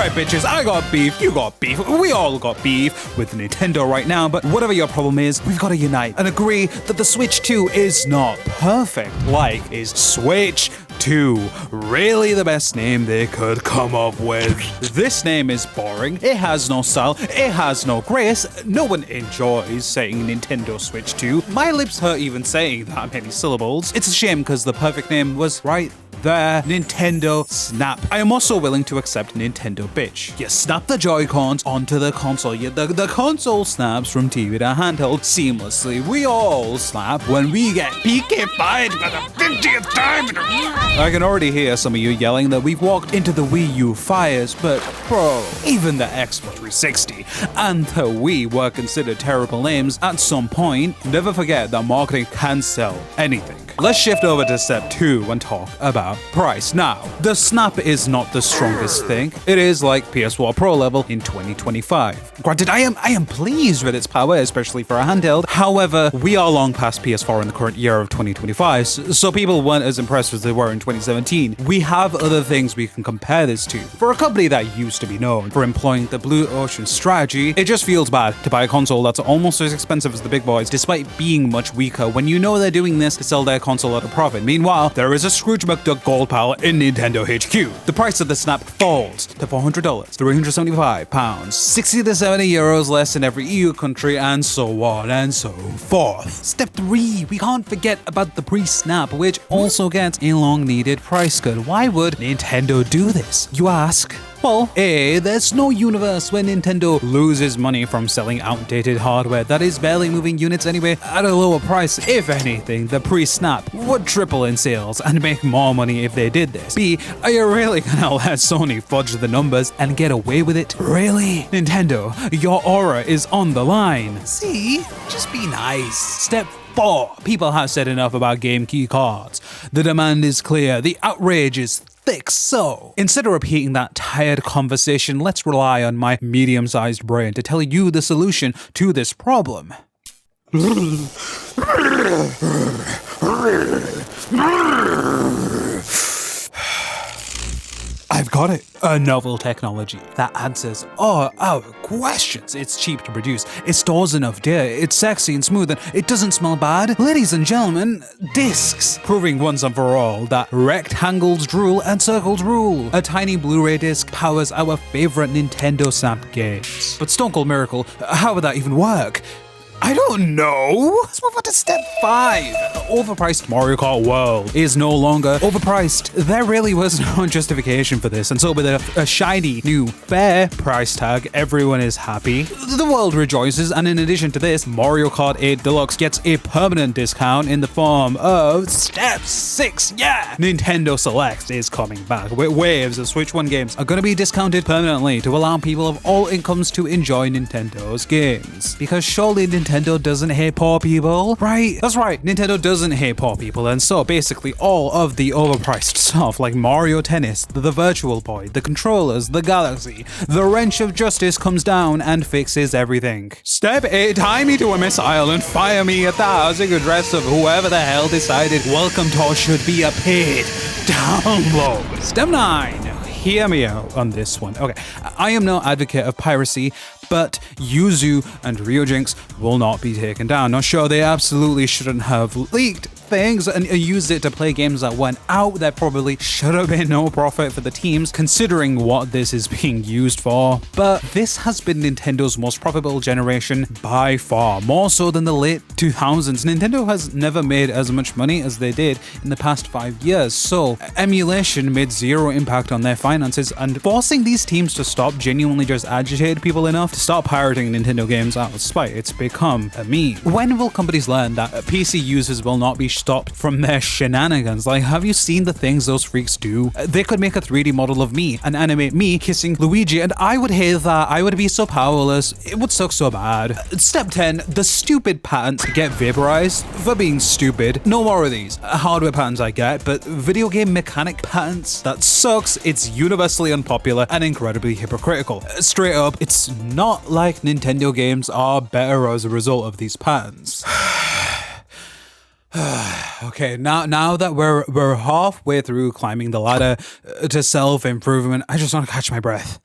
Alright bitches, I got beef, you got beef, we all got beef with Nintendo right now, but whatever your problem is, we've got to unite and agree that the Switch 2 is not perfect. Like, is Switch 2 really the best name they could come up with? This name is boring, it has no style, it has no grace, no one enjoys saying Nintendo Switch 2. My lips hurt even saying that many syllables. It's a shame because the perfect name was right there, Nintendo Snap. I am also willing to accept Nintendo bitch. You snap the Joy-Cons onto the console, the console snaps from TV to handheld seamlessly. We all snap when we get PK-fied for the 50th time. I can already hear some of you yelling that we've walked into the Wii U fires, but bro, even the Xbox 360 and the Wii were considered terrible names at some point. Never forget that marketing can sell anything. Let's shift over to step 2 and talk about price. Now, the Snap is not the strongest thing. It is like PS4 Pro level in 2025. Granted, I am pleased with its power, especially for a handheld. However, we are long past PS4 in the current year of 2025, so people weren't as impressed as they were in 2017. We have other things we can compare this to. For a company that used to be known for employing the blue ocean strategy, it just feels bad to buy a console that's almost as expensive as the big boys, despite being much weaker when you know they're doing this to sell their console at a profit. Meanwhile, there is a Scrooge McDuck gold pal in Nintendo HQ. The price of the Snap falls to $400, £375, 60 to 70 euros less in every EU country, and so on and so forth. Step 3, we can't forget about the pre-Snap, which also gets a long-needed price cut. Why would Nintendo do this, you ask? Well, A, there's no universe where Nintendo loses money from selling outdated hardware that is barely moving units anyway at a lower price. If anything, the pre-Snap would triple in sales and make more money if they did this. B, are you really gonna let Sony fudge the numbers and get away with it? Really? Nintendo, your aura is on the line. C, just be nice. Step 4. People have said enough about game key cards. The demand is clear, the outrage is thick, so instead of repeating that tired conversation, let's rely on my medium-sized brain to tell you the solution to this problem. I've got it. A novel technology that answers all our questions. It's cheap to produce, it stores enough data, it's sexy and smooth, and it doesn't smell bad. Ladies and gentlemen, discs. Proving once and for all that rectangles drool and circles rule. A tiny Blu-ray disc powers our favorite Nintendo Snap games. But Stone Cold Miracle, how would that even work? I don't know. Let's move on to step 5. Overpriced Mario Kart World is no longer overpriced. There really was no justification for this, and so with a shiny new fair price tag, everyone is happy. The world rejoices, and in addition to this, Mario Kart 8 Deluxe gets a permanent discount in the form of step 6. Yeah! Nintendo Select is coming back with waves of Switch 1 games are gonna be discounted permanently to allow people of all incomes to enjoy Nintendo's games. Because surely Nintendo doesn't hate poor people, right? That's right, Nintendo doesn't hate poor people, and so basically all of the overpriced stuff like Mario Tennis, the Virtual Boy, the controllers, the Galaxy, the wrench of justice comes down and fixes everything. Step 8, tie me to a missile and fire me at the housing address of whoever the hell decided welcome tour should be a paid download. Step 9. Hear me out on this one. Okay, I am no advocate of piracy, but Yuzu and Ryojinx will not be taken down. Now, sure, they absolutely shouldn't have leaked things and used it to play games that went out. There probably should have been no profit for the teams, considering what this is being used for. But this has been Nintendo's most profitable generation by far, more so than the late 2000s. Nintendo has never made as much money as they did in the past 5 years, so emulation made zero impact on their finances, and forcing these teams to stop genuinely just agitated people enough to stop pirating Nintendo games out of spite. It's become a meme. When will companies learn that PC users will not be stopped from their shenanigans? Like, have you seen the things those freaks do? They could make a 3D model of me and animate me kissing Luigi, and I would hate that. I would be so powerless. It would suck so bad. Step 10, the stupid patents get vaporized for being stupid. No more of these. Hardware patents I get, but video game mechanic patents? That sucks. It's universally unpopular and incredibly hypocritical. Straight up, it's not like Nintendo games are better as a result of these patents. Okay, now that we're halfway through climbing the ladder to self-improvement, I just want to catch my breath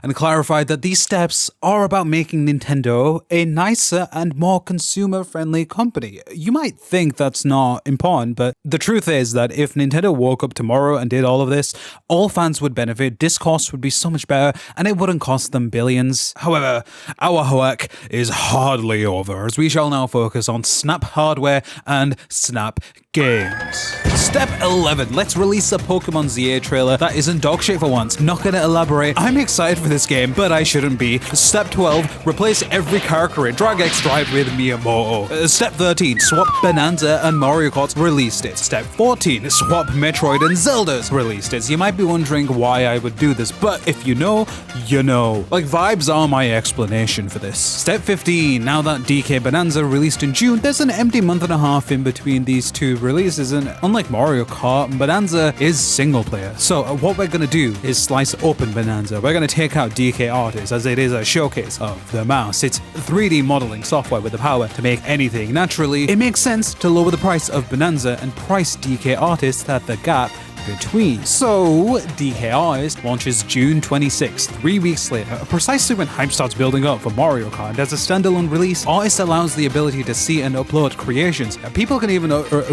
and clarify that these steps are about making Nintendo a nicer and more consumer-friendly company. You might think that's not important, but the truth is that if Nintendo woke up tomorrow and did all of this, all fans would benefit, discourse would be so much better, and it wouldn't cost them billions. However, our work is hardly over, as we shall now focus on Snap hardware and Snap games. Step 11. Let's release a Pokemon ZA trailer that isn't dogshit for once. Not gonna elaborate. I'm excited for this game, but I shouldn't be. Step 12. Replace every character in Drag X Drive with Miyamoto. Step 13. Swap Bananza and Mario Kart. Released it. Step 14. Swap Metroid and Zelda's. Released it. You might be wondering why I would do this, but if you know, you know. Like, vibes are my explanation for this. Step 15. Now that DK Bananza released in June, there's an empty month and a half in between these two releases, and unlike Mario Kart, Bananza is single player. So what we're gonna do is slice open Bananza. We're gonna take out DK Artist, as it is a showcase of the mouse. It's 3D modeling software with the power to make anything. Naturally, it makes sense to lower the price of Bananza and price DK Artist at the gap between. So, DK Artist launches June 26th, 3 weeks later, precisely when hype starts building up for Mario Kart. As a standalone release, Artist allows the ability to see and upload creations. People can even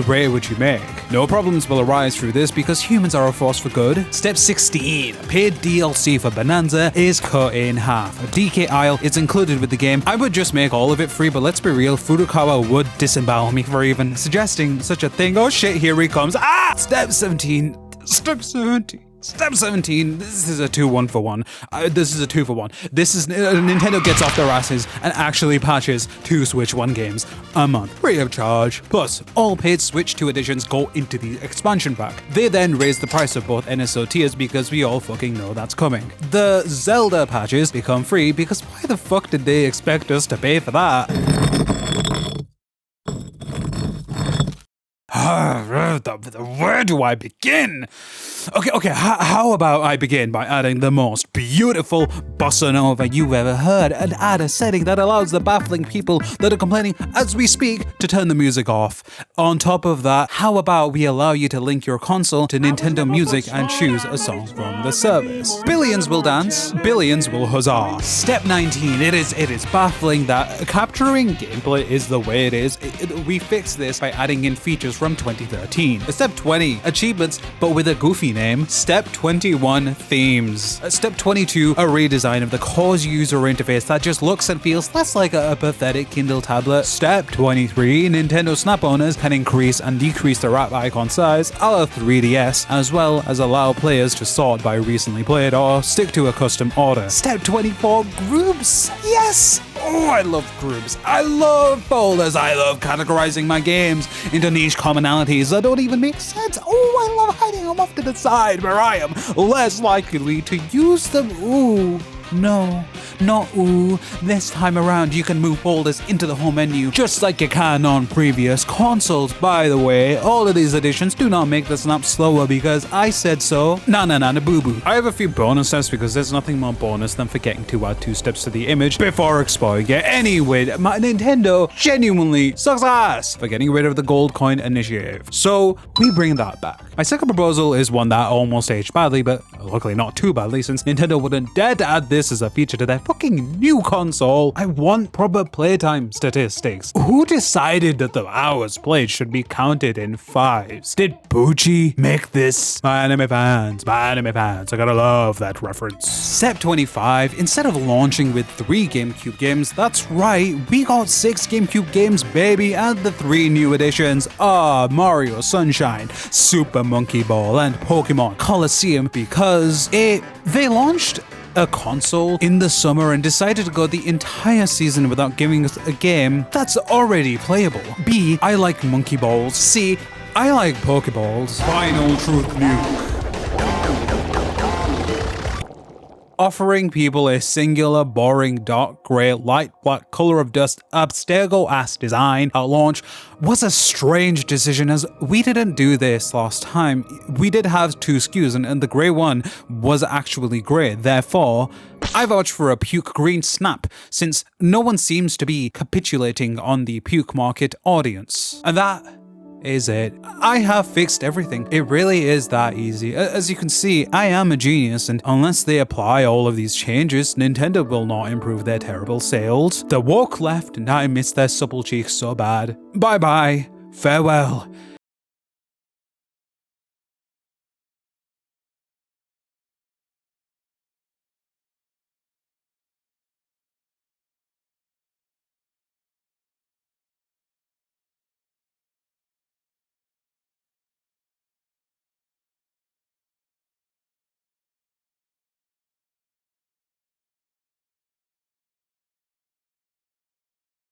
rate what you make. No problems will arise through this because humans are a force for good. Step 16. Paid DLC for Bananza is cut in half. DK Isle is included with the game. I would just make all of it free, but let's be real, Furukawa would disembowel me for even suggesting such a thing. Oh shit, here he comes. Ah! Step 17. Step 17. Step 17. This is a 2-1 for 1. This is a 2 for 1. This is Nintendo gets off their asses and actually patches 2 Switch 1 games a month, free of charge. Plus, all paid Switch 2 editions go into the expansion pack. They then raise the price of both NSO tiers because we all fucking know that's coming. The Zelda patches become free because why the fuck did they expect us to pay for that? Where do I begin? Okay, how about I begin by adding the most beautiful bossa nova you've ever heard and add a setting that allows the baffling people that are complaining as we speak to turn the music off. On top of that, how about we allow you to link your console to Nintendo Music and choose a song from the service? Billions will dance, billions will huzzah. Step 19. It is baffling that capturing gameplay is the way it is. We fixed this by adding in features from 2013. Step 20. Achievements, but with a goofy name. Step 21. Themes. Step 22. A redesign of the core's user interface that just looks and feels less like a pathetic Kindle tablet. Step 23. Nintendo Snap owners can increase and decrease their app icon size a la 3DS, as well as allow players to sort by recently played or stick to a custom order. Step 24. Groups. Yes! Oh, I love groups. I love folders. I love categorizing my games into niche commonalities that don't even make sense. Oh, I love hiding them off to the side where I am less likely to use them. Ooh. No, not ooh. This time around, you can move folders into the home menu, just like you can on previous consoles. By the way, all of these additions do not make the snap slower because I said so. Nah, boo-boo. I have a few bonus steps because there's nothing more bonus than forgetting to add 2 steps to the image before exporting it. Anyway, my Nintendo genuinely sucks ass for getting rid of the gold coin initiative. So, we bring that back. My second proposal is one that almost aged badly, but luckily not too badly since Nintendo wouldn't dare to add this as a feature to their fucking new console. I want proper playtime statistics. Who decided that the hours played should be counted in 5s? Did Bucci make this? My anime fans, I gotta love that reference. Step 25. Instead of launching with 3 GameCube games, that's right, we got 6 GameCube games, baby, and the 3 new editions are Mario Sunshine, Super Monkey Ball, and Pokemon Colosseum because they launched a console in the summer and decided to go the entire season without giving us a game that's already playable. B, I like monkey balls. C, I like Pokeballs. Final truth nuke. Offering people a singular, boring, dark grey, light black colour of dust, abstergo-ass design at launch was a strange decision as we didn't do this last time. We did have 2 SKUs and the grey one was actually grey. Therefore, I vouch for a puke green snap since no one seems to be capitulating on the puke market audience. And that is it. I have fixed everything. It really is that easy. As you can see, I am a genius, and unless they apply all of these changes, Nintendo will not improve their terrible sales. They walk left, and I miss their supple cheeks so bad. Bye bye. Farewell.